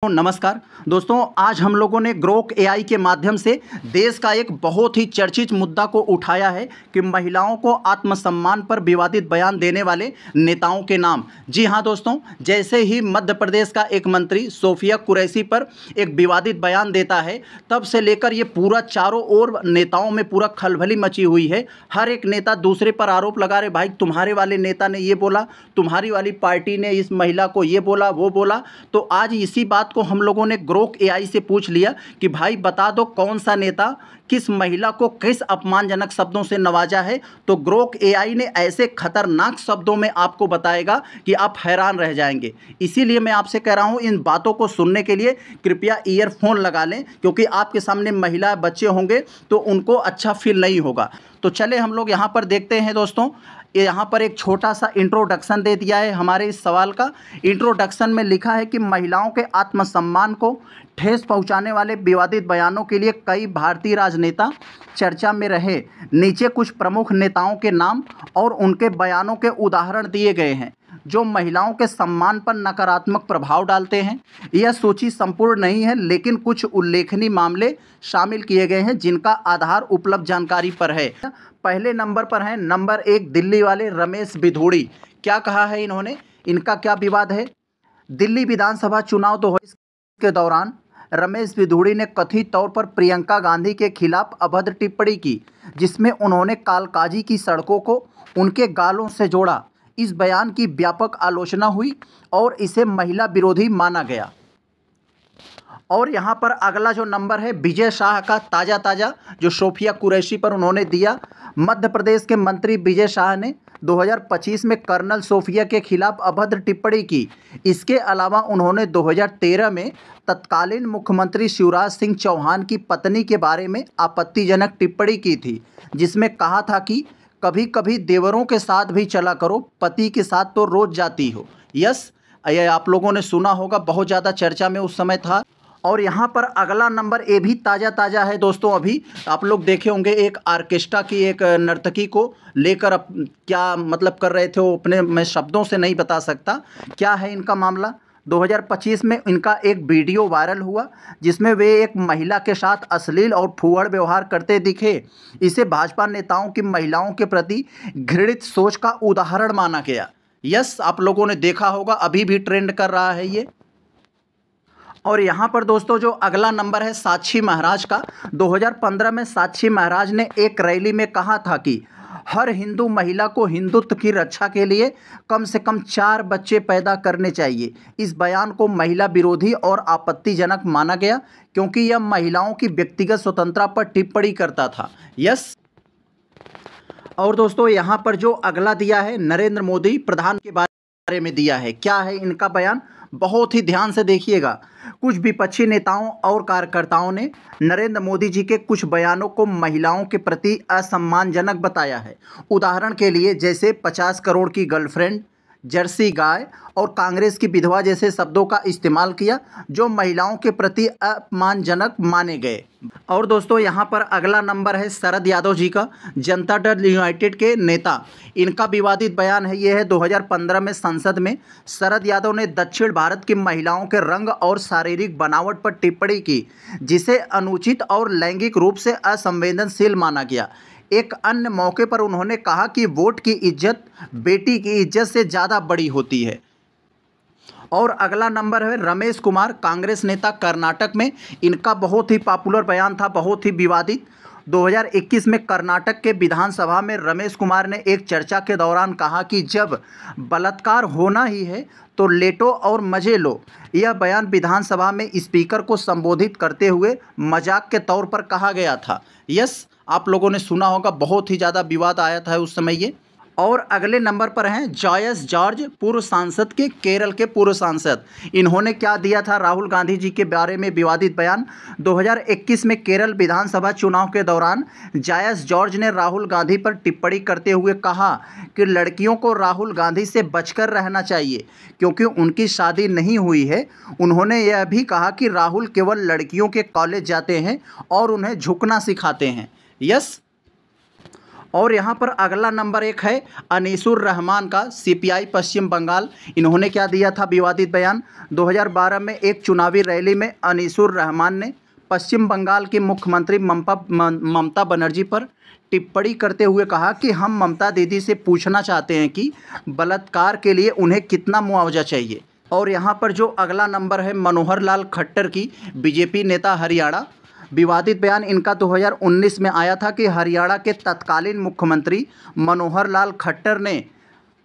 नमस्कार दोस्तों, आज हम लोगों ने ग्रोक एआई के माध्यम से देश का एक बहुत ही चर्चित मुद्दा को उठाया है कि महिलाओं को आत्मसम्मान पर विवादित बयान देने वाले नेताओं के नाम। जी हां दोस्तों, जैसे ही मध्य प्रदेश का एक मंत्री सोफिया कुरैशी पर एक विवादित बयान देता है, तब से लेकर ये पूरा चारों ओर नेताओं में पूरा खलबली मची हुई है। हर एक नेता दूसरे पर आरोप लगा रहे, भाई तुम्हारे वाले नेता ने ये बोला, तुम्हारी वाली पार्टी ने इस महिला को ये बोला, वो बोला। तो आज इसी बात को हम लोगों ने ग्रोक एआई से पूछ लिया कि भाई बता दो कौन सा नेता किस महिला को किस अपमानजनक शब्दों से नवाजा है। तो ग्रोक एआई ने ऐसे खतरनाक शब्दों में आपको बताएगा कि आप हैरान रह जाएंगे। इसीलिए मैं आपसे कह रहा हूं, इन बातों को सुनने के लिए कृपया ईयरफोन लगा लें, क्योंकि आपके सामने महिला बच्चे होंगे तो उनको अच्छा फील नहीं होगा। तो चले हम लोग यहाँ पर देखते हैं दोस्तों। यहाँ पर एक छोटा सा इंट्रोडक्शन दे दिया है हमारे इस सवाल का। इंट्रोडक्शन में लिखा है कि महिलाओं के आत्मसम्मान को ठेस पहुंचाने वाले विवादित बयानों के लिए कई भारतीय राजनेता चर्चा में रहे। नीचे कुछ प्रमुख नेताओं के नाम और उनके बयानों के उदाहरण दिए गए हैं जो महिलाओं के सम्मान पर नकारात्मक प्रभाव डालते हैं। यह सूची संपूर्ण नहीं है, लेकिन कुछ उल्लेखनीय मामले शामिल किए गए हैं जिनका आधार उपलब्ध जानकारी पर है। पहले नंबर पर हैं नंबर 1 दिल्ली वाले रमेश बिधूड़ी। क्या कहा है इन्होंने, इनका क्या विवाद है? दिल्ली विधानसभा चुनाव 2022 के दौरान रमेश बिधूड़ी ने कथित तौर पर प्रियंका गांधी के खिलाफ अभद्र टिप्पणी की, जिसमें उन्होंने कालकाजी की सड़कों को उनके गालों से जोड़ा। इस बयान की व्यापक आलोचना हुई और इसे महिला विरोधी माना गया। और यहाँ पर अगला जो नंबर है विजय शाह का, ताज़ा जो सोफिया कुरैशी पर उन्होंने दिया। मध्य प्रदेश के मंत्री विजय शाह ने 2025 में कर्नल सोफिया के खिलाफ अभद्र टिप्पणी की। इसके अलावा उन्होंने 2013 में तत्कालीन मुख्यमंत्री शिवराज सिंह चौहान की पत्नी के बारे में आपत्तिजनक टिप्पणी की थी, जिसमें कहा था कि कभी कभी देवरों के साथ भी चला करो, पति के साथ तो रोज जाती हो। यस, ये आप लोगों ने सुना होगा, बहुत ज़्यादा चर्चा में उस समय था। और यहाँ पर अगला नंबर ये भी ताज़ा है दोस्तों। अभी आप लोग देखे होंगे एक ऑर्केस्ट्रा की एक नर्तकी को लेकर क्या मतलब कर रहे थे, वो अपने मैं शब्दों से नहीं बता सकता क्या है इनका मामला। 2025 में इनका एक वीडियो वायरल हुआ जिसमें वे एक महिला के साथ अश्लील और फूहड़ व्यवहार करते दिखे। इसे भाजपा नेताओं की महिलाओं के प्रति घृणित सोच का उदाहरण माना गया। यस, आप लोगों ने देखा होगा, अभी भी ट्रेंड कर रहा है ये। और यहाँ पर दोस्तों जो अगला नंबर है साक्षी महाराज का। 2015 में साक्षी महाराज ने एक रैली में कहा था कि हर हिंदू महिला को हिंदुत्व की रक्षा के लिए कम से कम 4 बच्चे पैदा करने चाहिए। इस बयान को महिला विरोधी और आपत्तिजनक माना गया क्योंकि यह महिलाओं की व्यक्तिगत स्वतंत्रता पर टिप्पणी करता था। यस। और दोस्तों यहाँ पर जो अगला दिया है नरेंद्र मोदी प्रधान के बारे में दिया है। क्या है इनका बयान, बहुत ही ध्यान से देखिएगा। कुछ विपक्षी नेताओं और कार्यकर्ताओं ने नरेंद्र मोदी जी के कुछ बयानों को महिलाओं के प्रति असम्मानजनक बताया है। उदाहरण के लिए जैसे 50 करोड़ की गर्लफ्रेंड, जर्सी गाय और कांग्रेस की विधवा जैसे शब्दों का इस्तेमाल किया जो महिलाओं के प्रति अपमानजनक माने गए। और दोस्तों यहाँ पर अगला नंबर है शरद यादव जी का, जनता दल यूनाइटेड के नेता। इनका विवादित बयान है, ये है 2015 में संसद में शरद यादव ने दक्षिण भारत की महिलाओं के रंग और शारीरिक बनावट पर टिप्पणी की, जिसे अनुचित और लैंगिक रूप से असंवेदनशील माना गया। एक अन्य मौके पर उन्होंने कहा कि वोट की इज्जत बेटी की इज्जत से ज़्यादा बड़ी होती है। और अगला नंबर है रमेश कुमार, कांग्रेस नेता कर्नाटक में। इनका बहुत ही पॉपुलर बयान था, बहुत ही विवादित। 2021 में कर्नाटक के विधानसभा में रमेश कुमार ने एक चर्चा के दौरान कहा कि जब बलात्कार होना ही है तो लेटो और मजे लो। यह बयान विधानसभा में स्पीकर को संबोधित करते हुए मजाक के तौर पर कहा गया था। यस, आप लोगों ने सुना होगा, बहुत ही ज़्यादा विवाद आया था उस समय ये। और अगले नंबर पर हैं जॉयस जॉर्ज, पूर्व सांसद के, केरल के पूर्व सांसद। इन्होंने क्या दिया था राहुल गांधी जी के बारे में विवादित बयान। 2021 में केरल विधानसभा चुनाव के दौरान जॉयस जॉर्ज ने राहुल गांधी पर टिप्पणी करते हुए कहा कि लड़कियों को राहुल गांधी से बचकर रहना चाहिए क्योंकि उनकी शादी नहीं हुई है। उन्होंने यह भी कहा कि राहुल केवल लड़कियों के कॉलेज जाते हैं और उन्हें झुकना सिखाते हैं। यस। और यहाँ पर अगला नंबर एक है अनीसुर रहमान का, सीपीआई पश्चिम बंगाल। इन्होंने क्या दिया था विवादित बयान? 2012 में एक चुनावी रैली में अनीसुर रहमान ने पश्चिम बंगाल की मुख्यमंत्री ममता बनर्जी पर टिप्पणी करते हुए कहा कि हम ममता दीदी से पूछना चाहते हैं कि बलात्कार के लिए उन्हें कितना मुआवजा चाहिए। और यहाँ पर जो अगला नंबर है मनोहर लाल खट्टर की, बीजेपी नेता हरियाणा। विवादित बयान इनका 2019 में आया था कि हरियाणा के तत्कालीन मुख्यमंत्री मनोहर लाल खट्टर ने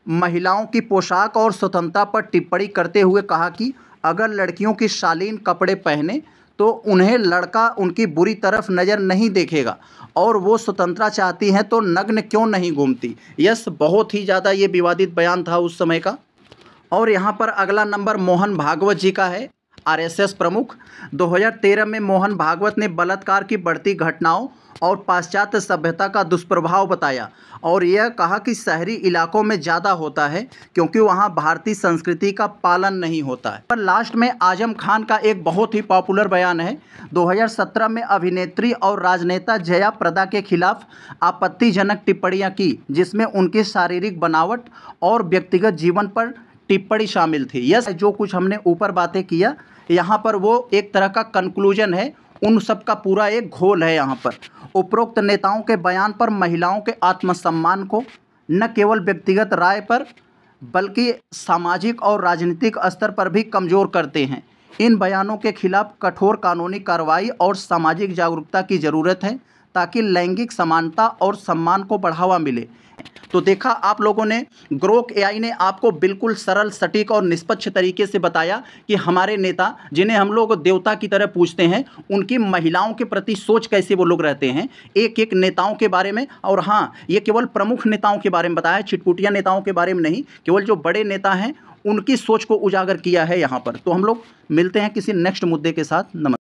महिलाओं की पोशाक और स्वतंत्रता पर टिप्पणी करते हुए कहा कि अगर लड़कियों की शालीन कपड़े पहने तो उन्हें लड़का उनकी बुरी तरफ नज़र नहीं देखेगा, और वो स्वतंत्रता चाहती हैं तो नग्न क्यों नहीं घूमती। यस, बहुत ही ज़्यादा ये विवादित बयान था उस समय का। और यहाँ पर अगला नंबर मोहन भागवत जी का है, आरएसएस प्रमुख। 2013 में मोहन भागवत ने बलात्कार की बढ़ती घटनाओं और पाश्चात्य सभ्यता का दुष्प्रभाव बताया, और यह कहा कि शहरी इलाकों में ज़्यादा होता है क्योंकि वहाँ भारतीय संस्कृति का पालन नहीं होता है। पर लास्ट में आजम खान का एक बहुत ही पॉपुलर बयान है। 2017 में अभिनेत्री और राजनेता जया प्रदा के खिलाफ आपत्तिजनक टिप्पणियाँ की, जिसमें उनकी शारीरिक बनावट और व्यक्तिगत जीवन पर टिप्पणी शामिल थी। यस, जो कुछ हमने ऊपर बातें किया, यहाँ पर वो एक तरह का कंक्लूजन है, उन सब का पूरा एक घोल है। यहाँ पर उपरोक्त नेताओं के बयान पर महिलाओं के आत्मसम्मान को न केवल व्यक्तिगत राय पर बल्कि सामाजिक और राजनीतिक स्तर पर भी कमज़ोर करते हैं। इन बयानों के खिलाफ कठोर कानूनी कार्रवाई और सामाजिक जागरूकता की ज़रूरत है ताकि लैंगिक समानता और सम्मान को बढ़ावा मिले। तो देखा आप लोगों ने, ग्रोक एआई ने आपको बिल्कुल सरल, सटीक और निष्पक्ष तरीके से बताया कि हमारे नेता, जिन्हें हम लोग देवता की तरह पूजते हैं, उनकी महिलाओं के प्रति सोच कैसे वो लोग रहते हैं, एक एक नेताओं के बारे में। और हाँ, ये केवल प्रमुख नेताओं के बारे में बताया, छिटपुटिया नेताओं के बारे में नहीं, केवल जो बड़े नेता हैं उनकी सोच को उजागर किया है यहाँ पर। तो हम लोग मिलते हैं किसी नेक्स्ट मुद्दे के साथ। नमस्कार।